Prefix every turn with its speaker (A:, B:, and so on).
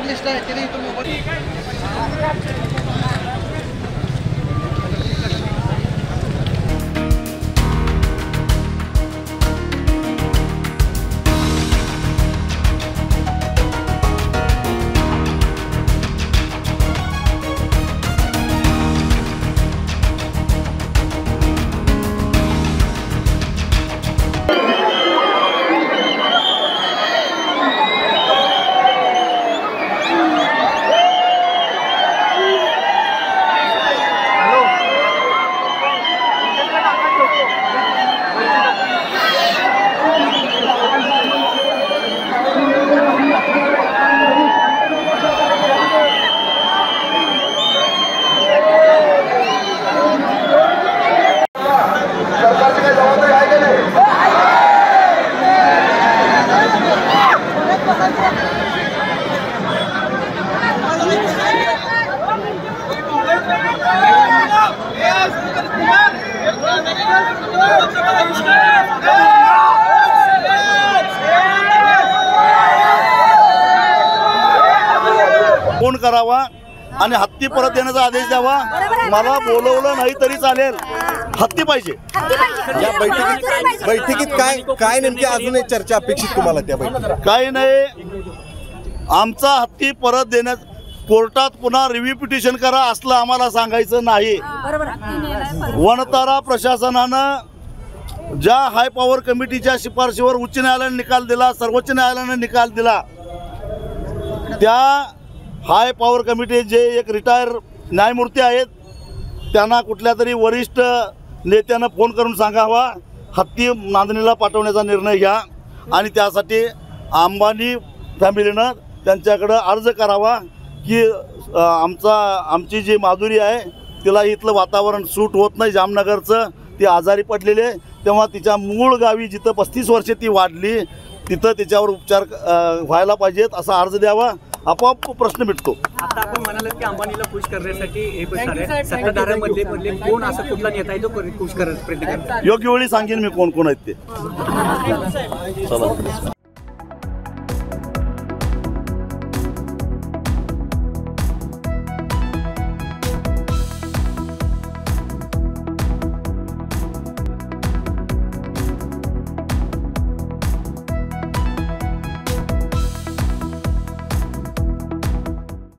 A: Journalist आहे त्याने इथं मोबाईल
B: फोन करावा आणि हत्ती परत देण्याचा आदेश द्यावा। मला बोलवलं नाही तरी चालेल, हत्ती पाहिजे।
C: या बैठकीत काय नेमकी अजून चर्चा अपेक्षित तुम्हाला त्या बैठकीत?
B: काही नाही, आमचा हत्ती परत देण्यात कोर्टात पुन्हा रिव्ह्यू पिटिशन करा असलं आम्हाला सांगायचं नाही। वनतारा प्रशासनानं ज्या हाय पॉवर कमिटीच्या शिफारशीवर उच्च न्यायालयाने निकाल दिला, सर्वोच्च न्यायालयाने निकाल दिला, त्या हाय पॉवर कमिटी जे एक रिटायर न्यायमूर्ती आहेत त्यांना कुठल्या तरी वरिष्ठ नेत्यानं फोन करून सांगावा हत्ती नांदणीला पाठवण्याचा निर्णय घ्या आणि त्यासाठी अंबानी फॅमिलीनं त्यांच्याकडं अर्ज करावा की आमची जी माधुरी आहे तिला इथलं वातावरण सूट होत नाही जामनगरचं, ती आजारी पडलेली आहे, तेव्हा तिच्या मूळ गावी जिथं 35 वर्षे ती वाढली तिथं तिच्यावर उपचार व्हायला पाहिजेत असा अर्ज द्यावा, आपोआप प्रश्न मिटतो।
D: आता आपण म्हणालात की अंबानीला खुश करण्यासाठी सत्ताधाऱ्यांमध्ये कोण असं कुठला नेता आहे जो खुश करण्याचा प्रयत्न करतो?
B: योग्य वेळी सांगेन मी कोण कोण आहेत ते।